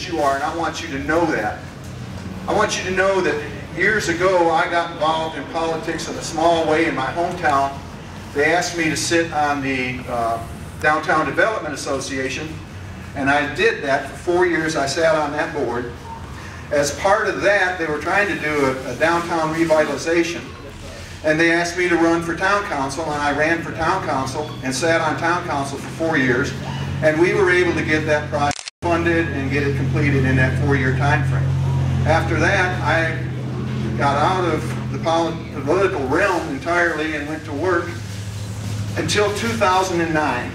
you are, and I want you to know that. I want you to know that years ago I got involved in politics in a small way in my hometown. They asked me to sit on the Downtown Development Association, and I did that for 4 years. I sat on that board. As part of that, they were trying to do a downtown revitalization, and they asked me to run for town council, and I ran for town council and sat on town council for 4 years, and we were able to get that project funded and get it completed in that 4-year time frame. After that, I got out of the political realm entirely and went to work until 2009.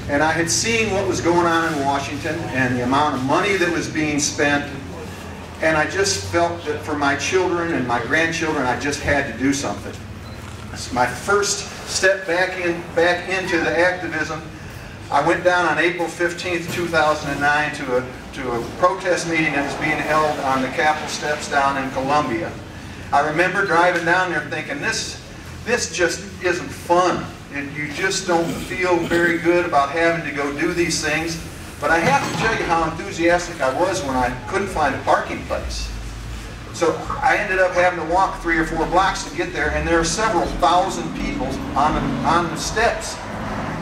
And I had seen what was going on in Washington and the amount of money that was being spent, and I just felt that for my children and my grandchildren, I just had to do something. It's my first step back into the activism. I went down on April 15th, 2009 to a protest meeting that was being held on the Capitol steps down in Columbia. I remember driving down there thinking, this just isn't fun. You just don't feel very good about having to go do these things. But I have to tell you how enthusiastic I was when I couldn't find a parking place. So I ended up having to walk 3 or 4 blocks to get there, and there are several thousand people on the steps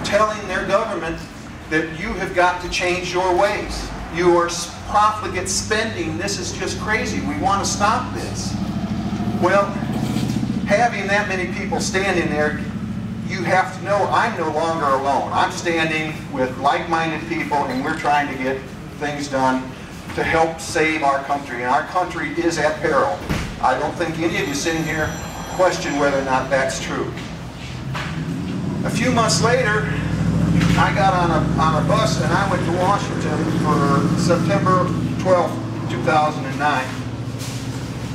telling their government that you have got to change your ways. You are profligate spending. This is just crazy. We want to stop this. Well, having that many people standing there, you have to know I'm no longer alone. I'm standing with like-minded people, and we're trying to get things done to help save our country. And our country is at peril. I don't think any of you sitting here question whether or not that's true. A few months later, I got on a bus and I went to Washington for September 12th, 2009.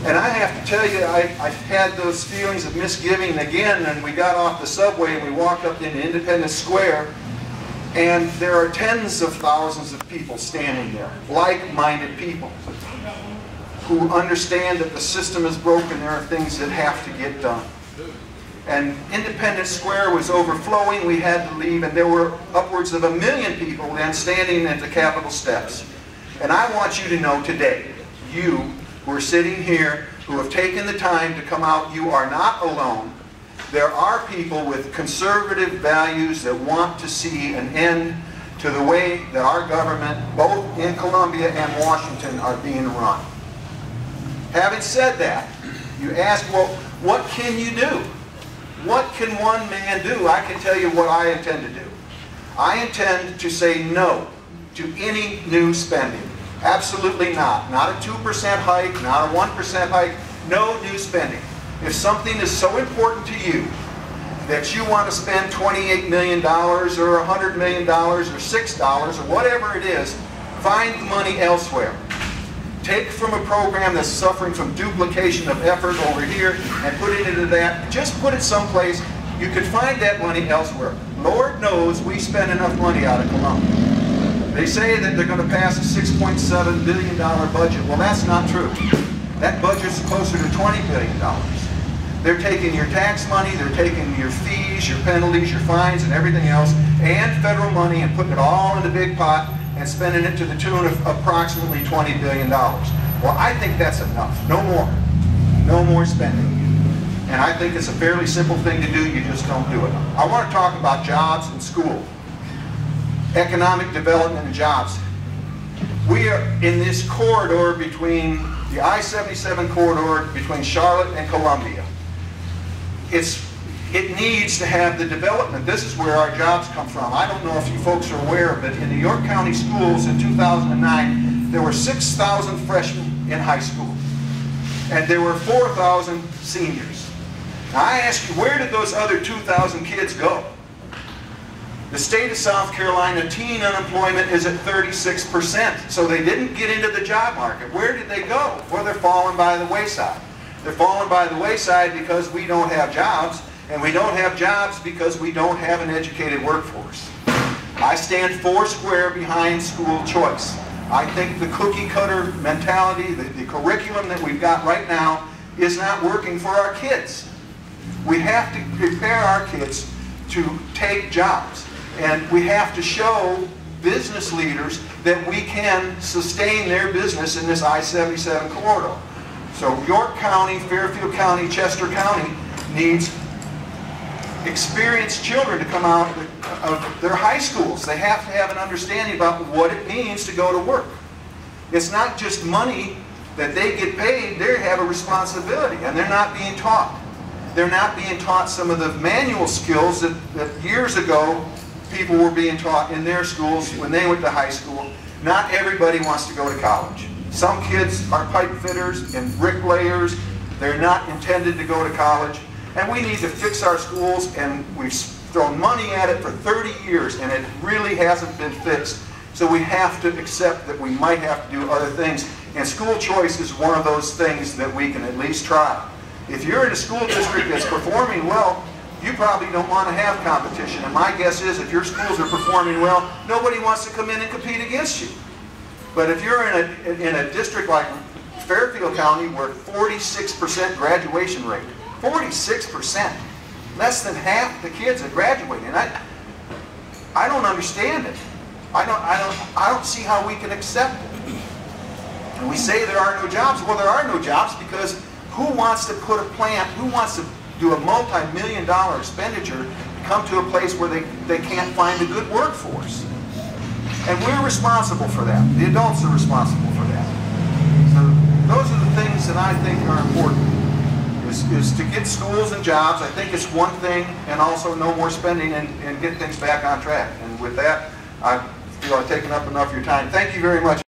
And I have to tell you, I had those feelings of misgiving again, and we got off the subway and we walked up into Independence Square, and there are tens of thousands of people standing there, like-minded people, who understand that the system is broken. There are things that have to get done. And Independence Square was overflowing. We had to leave, and there were upwards of 1 million people then standing at the Capitol steps. And I want you to know today, you who are sitting here, who have taken the time to come out, you are not alone. There are people with conservative values that want to see an end to the way that our government, both in Columbia and Washington, are being run. Having said that, you ask, well, what can you do? What can one man do? I can tell you what I intend to do. I intend to say no to any new spending. Absolutely not. Not a 2% hike, not a 1% hike. No new spending. If something is so important to you that you want to spend $28 million or $100 million or $6 or whatever it is, find the money elsewhere. Take from a program that's suffering from duplication of effort over here and put it into that. Just put it someplace. You could find that money elsewhere. Lord knows we spend enough money out of Columbia. They say that they're going to pass a $6.7 billion budget. Well, that's not true. That budget's closer to $20 billion. They're taking your tax money, they're taking your fees, your penalties, your fines, and everything else, and federal money, and putting it all in a big pot and spending it to the tune of approximately $20 billion. Well, I think that's enough. No more. No more spending. And I think it's a fairly simple thing to do. You just don't do it. I want to talk about jobs and school. Economic development and jobs. We are in this corridor between the I-77 corridor between Charlotte and Columbia. It needs to have the development. This is where our jobs come from. I don't know if you folks are aware, but in the York County schools in 2009, there were 6,000 freshmen in high school, and there were 4,000 seniors. Now I ask you, where did those other 2,000 kids go? The state of South Carolina, teen unemployment is at 36%, so they didn't get into the job market. Where did they go? Well, they're falling by the wayside. They're falling by the wayside because we don't have jobs, and we don't have jobs because we don't have an educated workforce. I stand foursquare behind school choice. I think the cookie-cutter mentality, the curriculum that we've got right now is not working for our kids. We have to prepare our kids to take jobs. And we have to show business leaders that we can sustain their business in this I-77 corridor. So York County, Fairfield County, Chester County needs experienced children to come out of their high schools. They have to have an understanding about what it means to go to work. It's not just money that they get paid, they have a responsibility, and they're not being taught. They're not being taught some of the manual skills that years ago people were being taught in their schools when they went to high school. Not everybody wants to go to college. Some kids are pipe fitters and bricklayers. They're not intended to go to college. And we need to fix our schools, and we've thrown money at it for 30 years, and it really hasn't been fixed. So we have to accept that we might have to do other things. And school choice is one of those things that we can at least try. If you're in a school district that's performing well, you probably don't want to have competition. And my guess is if your schools are performing well, nobody wants to come in and compete against you. But if you're in a district like Fairfield County where 46% graduation rate, 46%, less than half the kids are graduating. And I don't understand it. I don't see how we can accept it. And we say there are no jobs. Well, there are no jobs because who wants to put a plant, who wants to do a multi-million-dollar expenditure to come to a place where they can't find a good workforce? And we're responsible for that. The adults are responsible for that. So those are the things that I think are important. Is to get schools and jobs. I think it's one thing, and also no more spending and get things back on track. And with that, I feel I've taken up enough of your time. Thank you very much.